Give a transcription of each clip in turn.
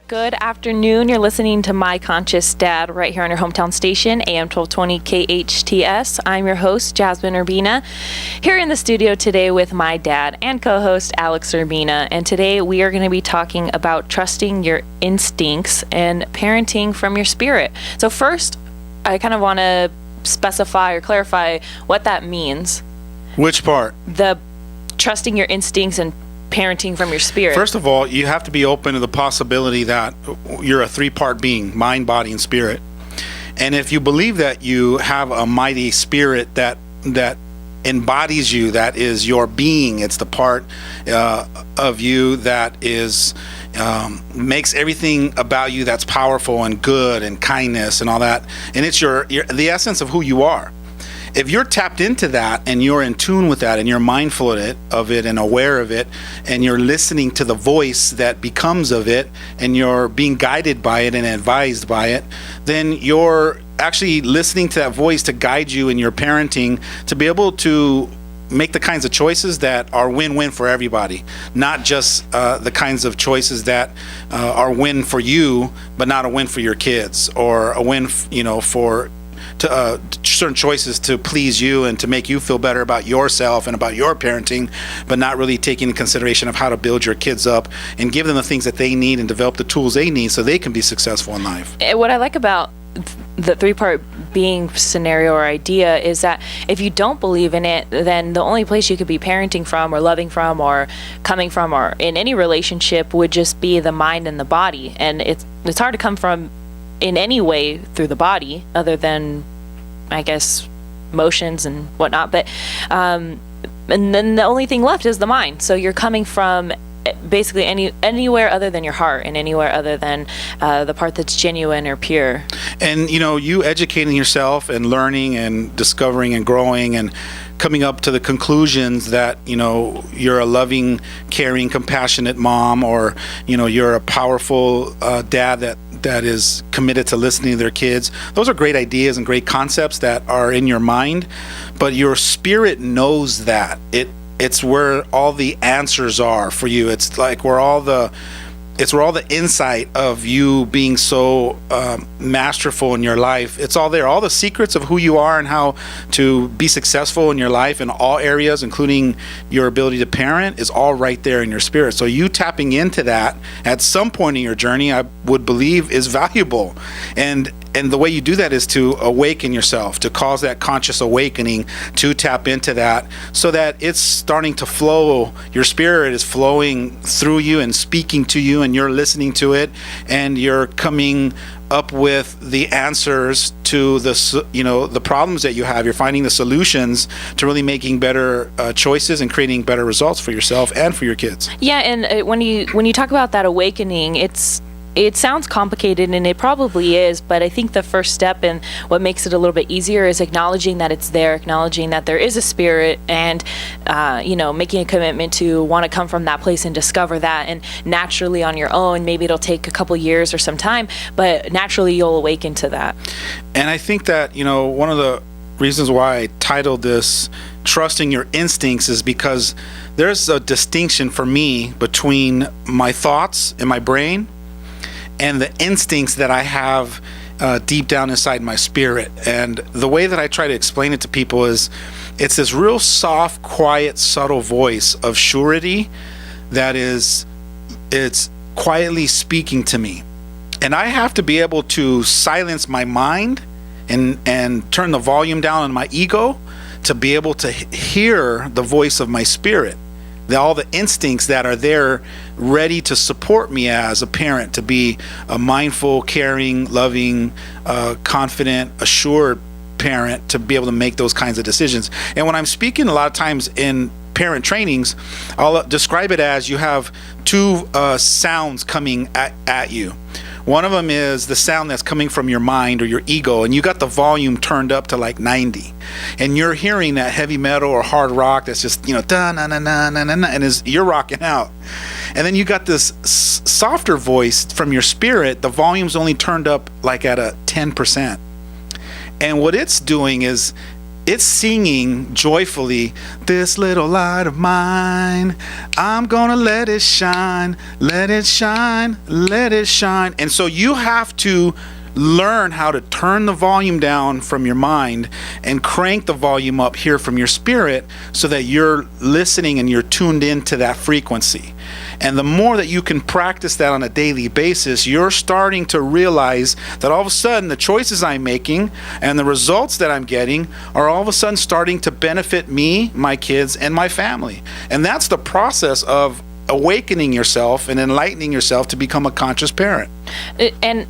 Good afternoon. You're listening to My Conscious Dad right here on your hometown station, AM 1220 KHTS. I'm your host, Jasmine Urbina, here in the studio today with my dad and co-host, Alex Urbina. And today we are going to be talking about trusting your instincts and parenting from your spirit. So first, I kind of want to specify or clarify what that means. Which part? The trusting your instincts and parenting from your spirit. First of all, you have to be open to the possibility that you're a three-part being, mind, body, and spirit. And if you believe that you have a mighty spirit that embodies you, that is your being, it's the part of you that is makes everything about you that's powerful and good and kindness and all that, and it's your the essence of who you are. If you're tapped into that and you're in tune with that and you're mindful of it and aware of it and you're listening to the voice that becomes of it and you're being guided by it and advised by it, then you're actually listening to that voice to guide you in your parenting to be able to make the kinds of choices that are win-win for everybody, not just the kinds of choices that are win for you but not a win for your kids, or a win for certain choices to please you and to make you feel better about yourself and about your parenting, but not really taking into consideration of how to build your kids up and give them the things that they need and develop the tools they need so they can be successful in life. What I like about the three-part being scenario or idea is that if you don't believe in it, then the only place you could be parenting from or loving from or coming from or in any relationship would just be the mind and the body. And it's hard to come from in any way through the body other than, I guess, emotions and whatnot, but and then the only thing left is the mind. So you're coming from basically anywhere other than your heart and anywhere other than the part that's genuine or pure. And you educating yourself and learning and discovering and growing and coming up to the conclusions that you're a loving, caring, compassionate mom, or you're a powerful dad that is committed to listening to their kids. Those are great ideas and great concepts that are in your mind, but your spirit knows that it's where all the answers are for you. It's like where all the insight of you being so masterful in your life, it's all there. All the secrets of who you are and how to be successful in your life in all areas, including your ability to parent, is all right there in your spirit. So you tapping into that at some point in your journey, I would believe, is valuable. And the way you do that is to awaken yourself, to cause that conscious awakening, to tap into that so that it's starting to flow. Your spirit is flowing through you and speaking to you, and you're listening to it, and you're coming up with the answers to the problems that you have. You're finding the solutions to really making better choices and creating better results for yourself and for your kids. Yeah, and when you talk about that awakening, it sounds complicated, and it probably is, but I think the first step and what makes it a little bit easier is acknowledging that it's there, acknowledging that there is a spirit, and making a commitment to want to come from that place and discover that. And naturally on your own, maybe it'll take a couple years or some time, but naturally you'll awaken to that. And I think that one of the reasons why I titled this Trusting Your Instincts is because there's a distinction for me between my thoughts in my brain and the instincts that I have deep down inside my spirit. And the way that I try to explain it to people is it's this real soft, quiet, subtle voice of surety that it's quietly speaking to me. And I have to be able to silence my mind and turn the volume down on my ego to be able to hear the voice of my spirit. All the instincts that are there ready to support me as a parent, to be a mindful, caring, loving, confident, assured parent, to be able to make those kinds of decisions. And when I'm speaking a lot of times in parent trainings, I'll describe it as you have two sounds coming at you. One of them is the sound that's coming from your mind or your ego, and you got the volume turned up to like 90, and you're hearing that heavy metal or hard rock that's just da na na na na na, and you're rocking out. And then you got this softer voice from your spirit. The volume's only turned up like at a 10%, and what it's doing is it's singing joyfully, this little light of mine, I'm gonna let it shine, let it shine, let it shine. And so you have to learn how to turn the volume down from your mind and crank the volume up here from your spirit so that you're listening and you're tuned into that frequency. And the more that you can practice that on a daily basis, you're starting to realize that all of a sudden the choices I'm making and the results that I'm getting are all of a sudden starting to benefit me, my kids, and my family. And that's the process of awakening yourself and enlightening yourself to become a conscious parent. And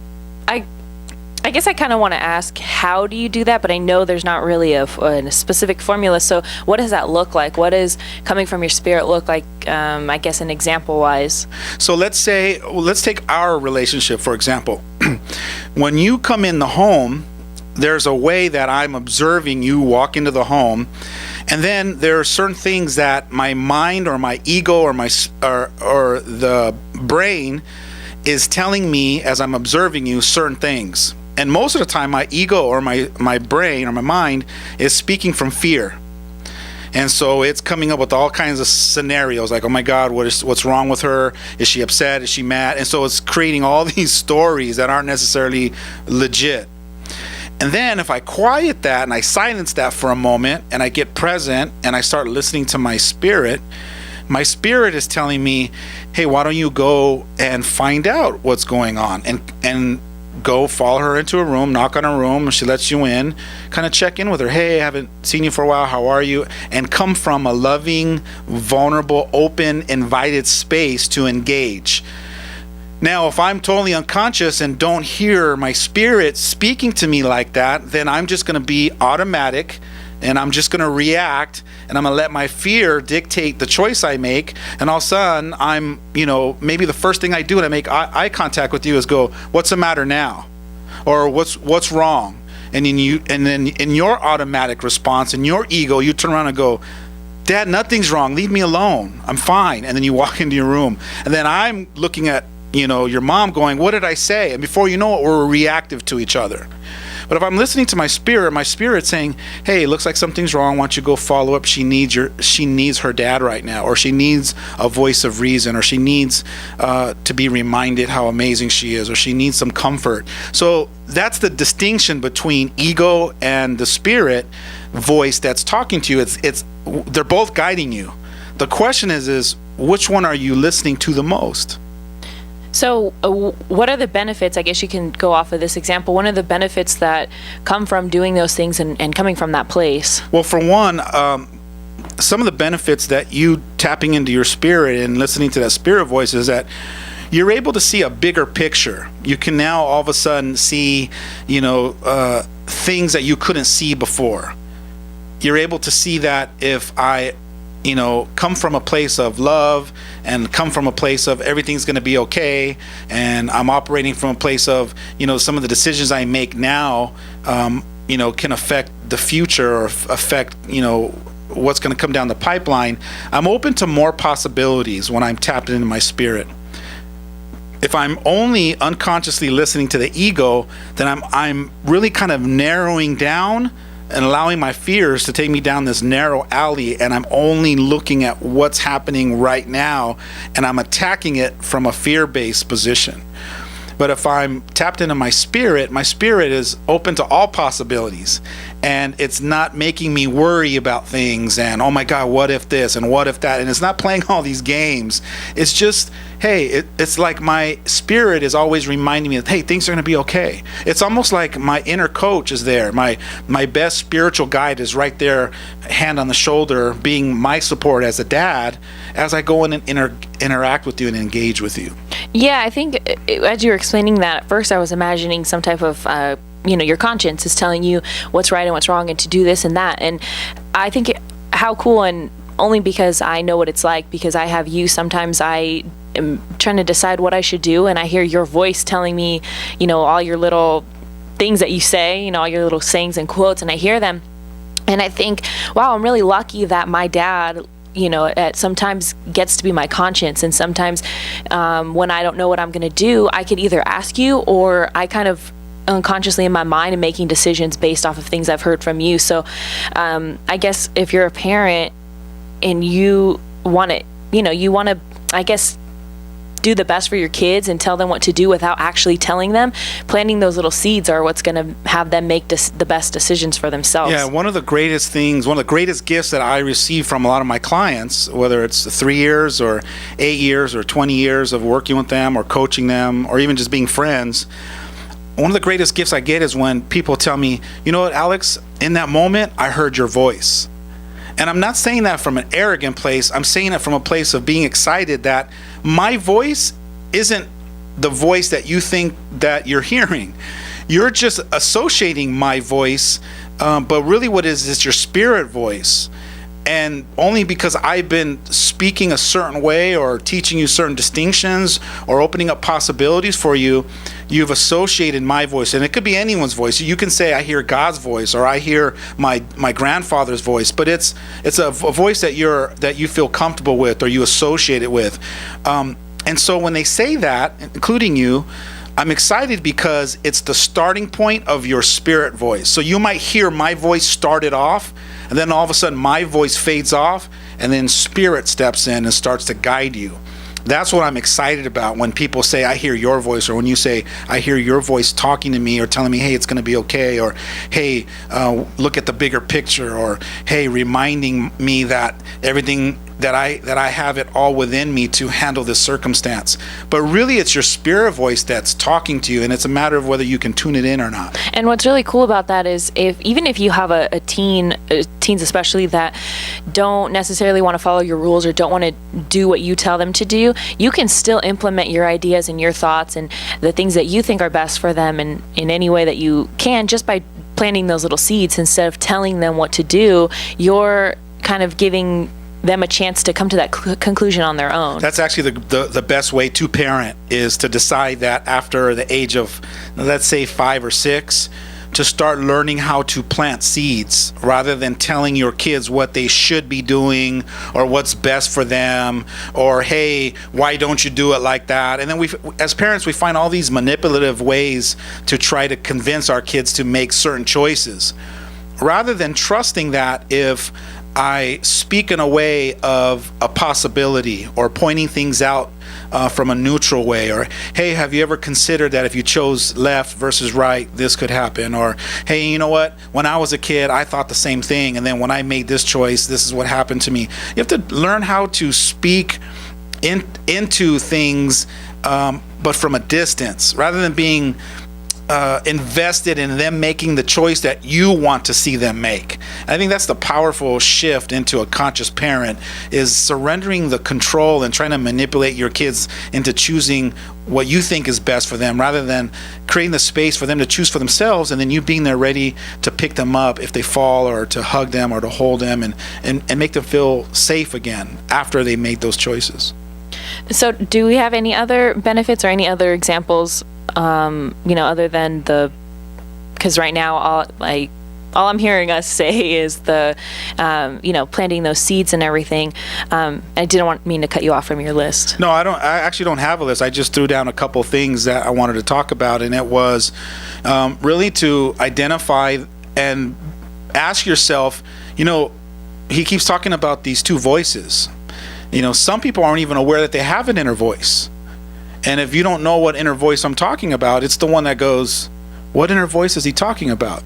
I guess I kind of want to ask, how do you do that? But I know there's not really a specific formula. So what does that look like? What does coming from your spirit look like, I guess, an example-wise? So let's take our relationship, for example. When you come in the home, there's a way that I'm observing you walk into the home. And then there are certain things that my mind or my ego or or the brain is telling me as I'm observing you certain things. And most of the time, my ego or my brain or my mind is speaking from fear. And so it's coming up with all kinds of scenarios like, oh my God, what's wrong with her? Is she upset? Is she mad? And so it's creating all these stories that aren't necessarily legit. And then if I quiet that and I silence that for a moment and I get present and I start listening to my spirit is telling me, hey, why don't you go and find out what's going on, and go follow her into a room, knock on her room, and she lets you in, kind of check in with her. Hey, I haven't seen you for a while. How are you? And come from a loving, vulnerable, open, invited space to engage. Now, if I'm totally unconscious and don't hear my spirit speaking to me like that, then I'm just going to be automatic and I'm just going to react and I'm going to let my fear dictate the choice I make. And all of a sudden, I'm, maybe the first thing I do when I make eye contact with you is go, what's the matter now? Or what's wrong? And then in your automatic response, in your ego, you turn around and go, Dad, nothing's wrong. Leave me alone. I'm fine. And then you walk into your room. And then I'm looking at, your mom going, what did I say? And before you know it, we're reactive to each other. But if I'm listening to my spirit's saying, hey, it looks like something's wrong. Why don't you go follow up? She needs her dad right now, or she needs a voice of reason, or she needs to be reminded how amazing she is, or she needs some comfort. So that's the distinction between ego and the spirit voice that's talking to you. They're both guiding you. The question is which one are you listening to the most? So what are the benefits, I guess you can go off of this example, one of the benefits that come from doing those things and coming from that place? Well, for one, some of the benefits that you tapping into your spirit and listening to that spirit voice is that you're able to see a bigger picture. You can now all of a sudden see, things that you couldn't see before. You're able to see that if I come from a place of love and come from a place of everything's going to be okay, and I'm operating from a place of, some of the decisions I make now, can affect the future or affect, what's going to come down the pipeline. I'm open to more possibilities when I'm tapped into my spirit. If I'm only unconsciously listening to the ego, then I'm really kind of narrowing down and allowing my fears to take me down this narrow alley, and I'm only looking at what's happening right now, and I'm attacking it from a fear-based position. But if I'm tapped into my spirit is open to all possibilities, and it's not making me worry about things and, oh my God, what if this and what if that, and it's not playing all these games. It's just, hey, it's like my spirit is always reminding me that, hey, things are going to be okay. It's almost like my inner coach is there. My best spiritual guide is right there, hand on the shoulder, being my support as a dad as I go in and interact with you and engage with you. Yeah, I think as you were explaining that, at first I was imagining some type of, your conscience is telling you what's right and what's wrong and to do this and that. And I think how cool, and only because I know what it's like, because I have you, sometimes I am trying to decide what I should do, and I hear your voice telling me, all your little things that you say, all your little sayings and quotes, and I hear them. And I think, wow, I'm really lucky that my dad sometimes gets to be my conscience, and sometimes when I don't know what I'm going to do, I could either ask you, or I kind of unconsciously in my mind and making decisions based off of things I've heard from you. So I guess if you're a parent and you want to, I guess, do the best for your kids and tell them what to do without actually telling them, planting those little seeds are what's going to have them make the best decisions for themselves. Yeah, one of the greatest gifts that I receive from a lot of my clients, whether it's 3 years or 8 years or 20 years of working with them or coaching them or even just being friends, one of the greatest gifts I get is when people tell me, you know what, Alex, in that moment, I heard your voice. And I'm not saying that from an arrogant place. I'm saying it from a place of being excited that my voice isn't the voice that you think that you're hearing. You're just associating my voice, but really what it is, it's your spirit voice. And only because I've been speaking a certain way or teaching you certain distinctions or opening up possibilities for you, you've associated my voice. And it could be anyone's voice. You can say, I hear God's voice, or I hear my grandfather's voice, but it's a voice that you feel comfortable with or you associate it with. And so when they say that, including you, I'm excited because it's the starting point of your spirit voice. So you might hear my voice started off, and then all of a sudden my voice fades off, and then spirit steps in and starts to guide you. That's what I'm excited about when people say, I hear your voice, or when you say, I hear your voice talking to me or telling me, hey, it's going to be okay, or hey, look at the bigger picture, or hey, reminding me that everything that I have it all within me to handle this circumstance. But really it's your spirit voice that's talking to you, and it's a matter of whether you can tune it in or not. And what's really cool about that is even if you have a teens especially that don't necessarily want to follow your rules or don't want to do what you tell them to do, you can still implement your ideas and your thoughts and the things that you think are best for them in any way that you can, just by planting those little seeds. Instead of telling them what to do, you're kind of giving them a chance to come to that conclusion on their own. That's actually the best way to parent, is to decide that after the age of, let's say, 5 or 6, to start learning how to plant seeds rather than telling your kids what they should be doing or what's best for them, or hey, why don't you do it like that? And then as parents, we find all these manipulative ways to try to convince our kids to make certain choices, rather than trusting that if I speak in a way of a possibility or pointing things out from a neutral way, or hey, have you ever considered that if you chose left versus right, this could happen? Or hey, you know what, when I was a kid I thought the same thing, and then when I made this choice, this is what happened to me. You have to learn how to speak into things, but from a distance, rather than being invested in them making the choice that you want to see them make. I think that's the powerful shift into a conscious parent, is surrendering the control and trying to manipulate your kids into choosing what you think is best for them, rather than creating the space for them to choose for themselves, and then you being there ready to pick them up if they fall, or to hug them, or to hold them and make them feel safe again after they made those choices. So do we have any other benefits or any other examples, other than because right now all I'm hearing us say is planting those seeds and everything. I didn't mean to cut you off from your list. No, I actually don't have a list. I just threw down a couple things that I wanted to talk about, and it was really to identify and ask yourself, he keeps talking about these two voices. Some people aren't even aware that they have an inner voice. And if you don't know what inner voice I'm talking about, it's the one that goes, what inner voice is he talking about?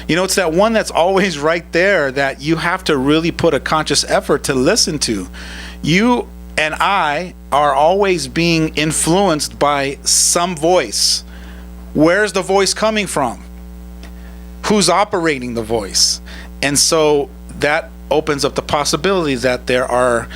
It's that one that's always right there that you have to really put a conscious effort to listen to. You and I are always being influenced by some voice. Where's the voice coming from? Who's operating the voice? And so that opens up the possibility that there are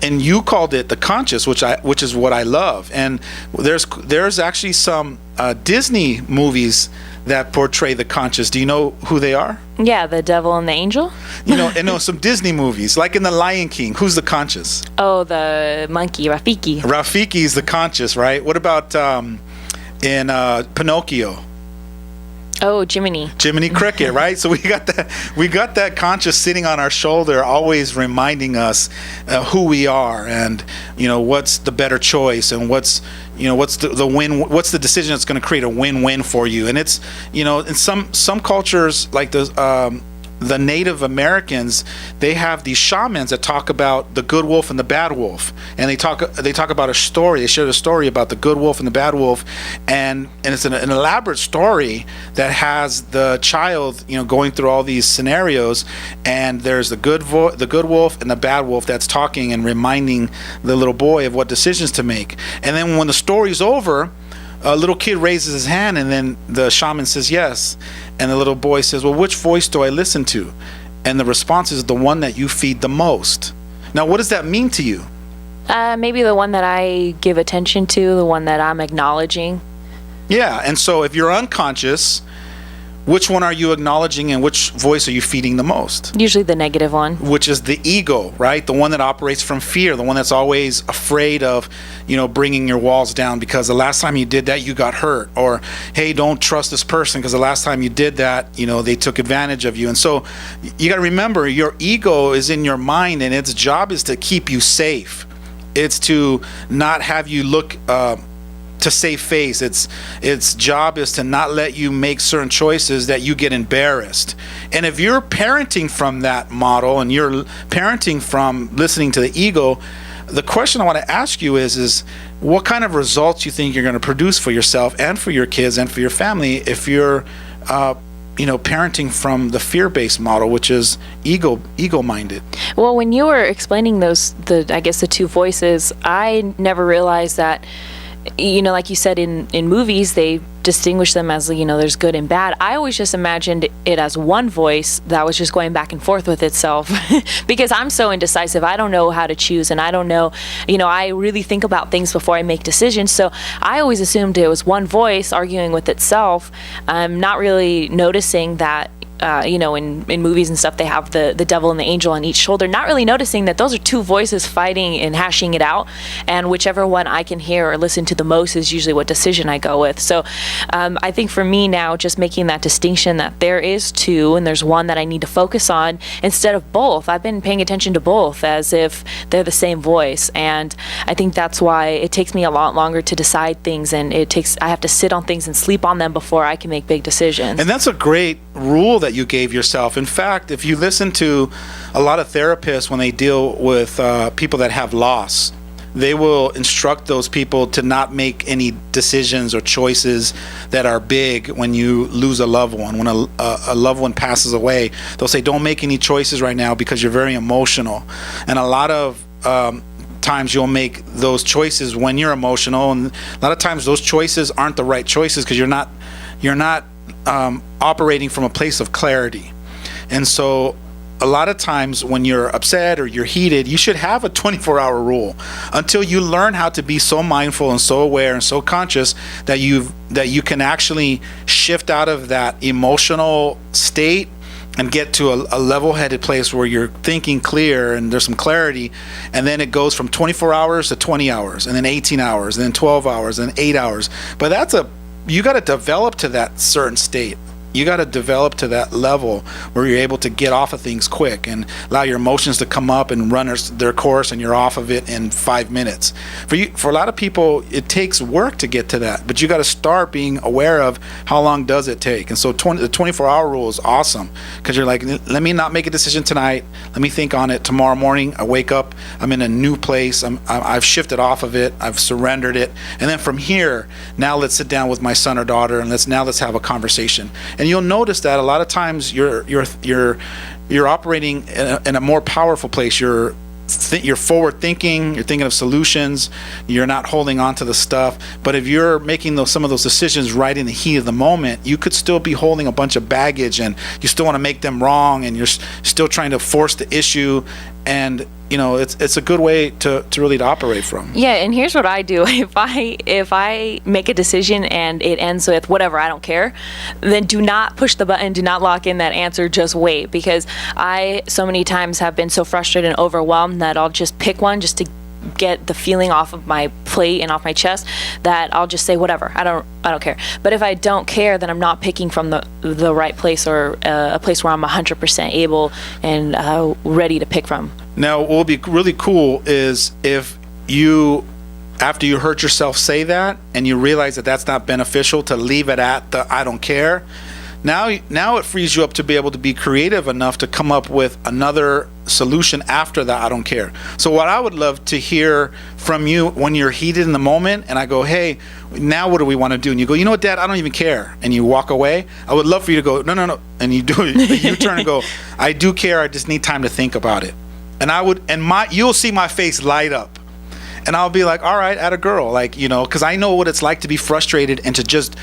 and you called it the conscious, which is what I love. And there's actually some Disney movies that portray the conscious. Do you know who they are? Yeah, the devil and the angel. And some Disney movies, like in The Lion King. Who's the conscious? Oh, the monkey, Rafiki. Rafiki is the conscious, right? What about in Pinocchio? Oh, Jiminy Cricket, right? So we got that conscious sitting on our shoulder, always reminding us who we are, and what's the better choice, and what's what's the win, what's the decision that's going to create a win-win for you. And it's, in some cultures, like the Native Americans, they have these shamans that talk about the good wolf and the bad wolf, and they talk about a story. They share a story about the good wolf and the bad wolf, and it's an elaborate story that has the child, going through all these scenarios, and there's the good wolf and the bad wolf that's talking and reminding the little boy of what decisions to make. And then when the story's over, a little kid raises his hand, and then the shaman says yes, and the little boy says, well, which voice do I listen to? And the response is the one that you feed the most. Now, what does that mean to you? Maybe the one that I give attention to, the one that I'm acknowledging. Yeah, and so if you're unconscious, which one are you acknowledging, and which voice are you feeding the most? Usually the negative one. Which is the ego, right? The one that operates from fear, the one that's always afraid of, bringing your walls down because the last time you did that, you got hurt. Or, hey, don't trust this person because the last time you did that, they took advantage of you. And so you got to remember, your ego is in your mind, and its job is to keep you safe. It's to not have you look to save face. Its job is to not let you make certain choices that you get embarrassed. And if you're parenting from that model, and you're parenting from listening to the ego, the question I want to ask you is what kind of results you think you're going to produce for yourself and for your kids and for your family if you're parenting from the fear-based model, which is ego-minded. Well, when you were explaining the two voices, I never realized that, like you said, in movies, they distinguish them as, there's good and bad. I always just imagined it as one voice that was just going back and forth with itself because I'm so indecisive. I don't know how to choose, and I don't know, I really think about things before I make decisions. So I always assumed it was one voice arguing with itself. I'm not really noticing that, in movies and stuff, they have the devil and the angel on each shoulder, not really noticing that those are two voices fighting and hashing it out, and whichever one I can hear or listen to the most is usually what decision I go with. So I think for me now, just making that distinction that there is two and there's one that I need to focus on instead of both. I've been paying attention to both as if they're the same voice, and I think that's why it takes me a lot longer to decide things, and I have to sit on things and sleep on them before I can make big decisions. And that's a great rule that you gave yourself. In fact, if you listen to a lot of therapists when they deal with people that have loss, they will instruct those people to not make any decisions or choices that are big when you lose a loved one. When a loved one passes away, they'll say, don't make any choices right now because you're very emotional. And a lot of times you'll make those choices when you're emotional, and a lot of times those choices aren't the right choices because you're not operating from a place of clarity. And so a lot of times when you're upset or you're heated, you should have a 24-hour rule until you learn how to be so mindful and so aware and so conscious that you can actually shift out of that emotional state and get to a level-headed place where you're thinking clear and there's some clarity, and then it goes from 24 hours to 20 hours, and then 18 hours, and then 12 hours, and 8 hours. But you got to develop to that certain state. You got to develop to that level where you're able to get off of things quick and allow your emotions to come up and run their course, and you're off of it in 5 minutes. For a lot of people, it takes work to get to that, but you got to start being aware of how long does it take. And so the 24-hour rule is awesome because you're like, let me not make a decision tonight. Let me think on it tomorrow morning. I wake up, I'm in a new place. I've shifted off of it. I've surrendered it. And then from here, now let's sit down with my son or daughter and let's have a conversation. And you'll notice that a lot of times you're operating in a more powerful place. You're forward thinking, you're thinking of solutions, you're not holding on to the stuff. But if you're making some of those decisions right in the heat of the moment, you could still be holding a bunch of baggage, and you still want to make them wrong, and you're still trying to force the issue. And it's a good way to really operate from. Yeah, and here's what I do. If I make a decision and it ends with whatever, I don't care, then do not push the button, do not lock in that answer, just wait. Because I so many times have been so frustrated and overwhelmed that I'll just pick one just to get the feeling off of my plate and off my chest, that I'll just say whatever, I don't care. But if I don't care, then I'm not picking from the right place, or a place where I'm 100% able and ready to pick from. Now, what will be really cool is if you after you hurt yourself say that and you realize that that's not beneficial, to leave it at the I don't care. Now it frees you up to be able to be creative enough to come up with another solution after that I don't care. So what I would love to hear from you when you're heated in the moment and I go, hey, now what do we want to do? And you go, you know what, Dad, I don't even care. And you walk away. I would love for you to go, no. And you do it. You turn and go, I do care. I just need time to think about it. And you'll see my face light up. And I'll be like, all right, at a girl, like, you know, because I know what it's like to be frustrated and to just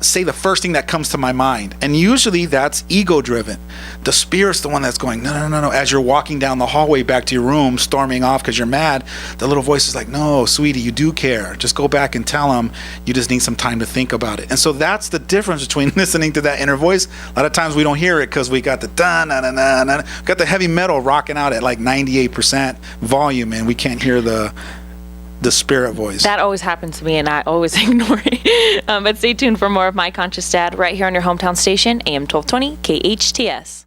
say the first thing that comes to my mind. And usually that's ego driven. The spirit's the one that's going, no. As you're walking down the hallway back to your room, storming off because you're mad, the little voice is like, no, sweetie, you do care. Just go back and tell him you just need some time to think about it. And so that's the difference between listening to that inner voice. A lot of times we don't hear it because we got the got the heavy metal rocking out at like 98% volume, and we can't hear the spirit voice. That always happens to me, and I always ignore it. But stay tuned for more of My Conscious Dad right here on your hometown station, AM 1220 KHTS.